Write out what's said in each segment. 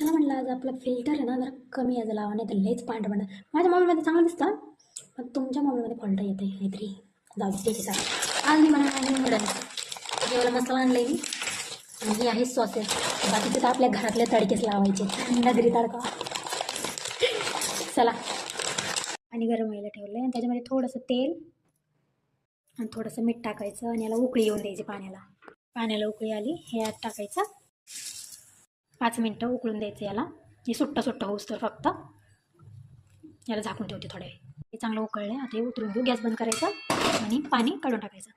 चला म्हणलं आज आपलं फिल्टर आहे ना जरा कमी याचं लावा, नाही तर लयच पांढरं पांढरं. माझ्या मोबाईलमध्ये चांगलं दिसतं, पण तुमच्या मोबाईलमध्ये फॉल्ट येत आहे काहीतरी. जाऊ दे ठीक आहे. आज मी म्हणा नूडल्स जेवायला मसाला आणलं आहे मी, आणि ही आहे सॉसेस. बाकीचे तर आपल्या घरातले तडकेच लावायचे, नगरी तडका. चला, आणि गरम व्हायला ठेवलं आहे, आणि त्याच्यामध्ये थोडंसं तेल आणि थोडंसं मीठ टाकायचं, आणि याला उकळी येऊन द्यायची. पाण्याला उकळी आली, हे यात टाकायचं. 5 मिनटं उकळून द्यायचं याला. हे सुट्टा होऊस तर फक्त याला झाकून ठेवते थोड्या वेळ. हे चांगलं उकळलं आहे, आता हे उतरून घेऊ. गॅस बंद करायचा आणि पाणी काढून टाकायचं.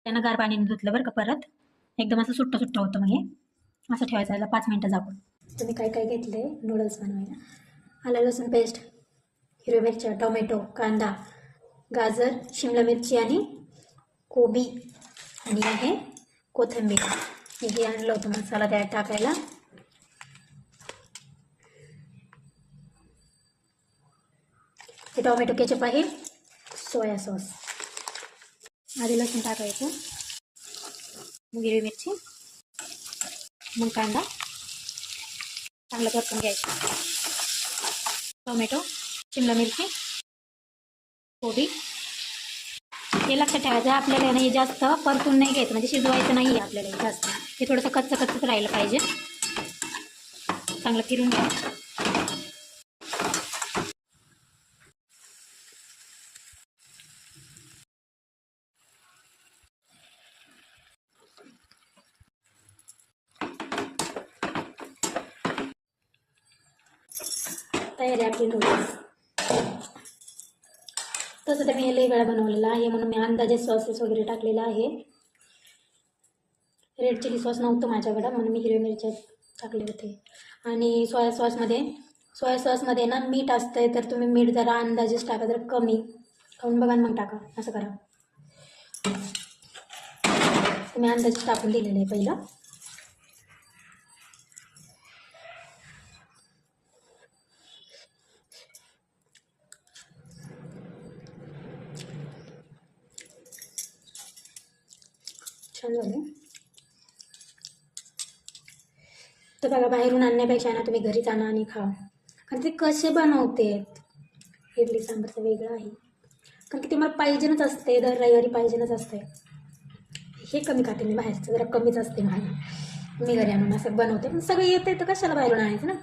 त्यानं गार पाणी धुतलं बरं का. परत एकदम असं सुट्ट होतं, मग हे असं ठेवायचं याला 5 मिनटं झाकून. तुम्ही काय काय घेतले नूडल्स बनवायला? आलं लसूण पेस्ट, हिरव्या मिरच्या, टोमॅटो, कांदा, गाजर, शिमला मिरची आणि कोबी, आणि आहे कोथिंबीर. हे आणलं होतं मसाला त्यात टाकायला. हे टोमॅटो केचप आहे, सोया सॉस. आधी लसूण टाकायचं, मग हिरवी मिरची, मग कांदा चांगलं परतून घ्यायचं. टोमॅटो, शिमला मिरची, कोबी. हे लक्षात ठेवायचं आपल्याला नाही जास्त परतून नाही घ्यायचं, म्हणजे शिजवायचं नाही आहे आपल्याला जास्त. हे थोडंसं कच्चंच राहिलं पाहिजे. चांगलं फिरून घ्या. तयारी आपली नूडल्स. तसं तर मी हे लई वेळा बनवलेलं आहे, म्हणून मी अंदाजे सॉसेस वगैरे टाकलेला आहे. रेड चिली सॉस नव्हतं माझ्याकडं, म्हणून मी हिरव्या मिरच्या टाकले होते. आणि सोया सॉसमध्ये ना मीठ असतंय, तर तुम्ही मीठ जरा अंदाजेच टाका, जरा कमी खाऊन बघा मग टाका. असं करा. तुम्ही अंदाजे टाकून दिलेलं आहे पहिलं. छान झालं. तर बघा, बाहेरून आणण्यापेक्षा ना तुम्ही घरीच आणा आणि खा. कारण ते कसे बनवते, इडली सांबारचं वेगळं आहे. कारण की ते मला पाहिजेच असते, दर रविवारी पाहिजेच असते. हे कमी खाते मी, बाहेरचं जरा कमीच असते माझं. मी घरी आणून असं बनवते, पण सगळं येते तर कशाला बाहेरून आणायचं ना.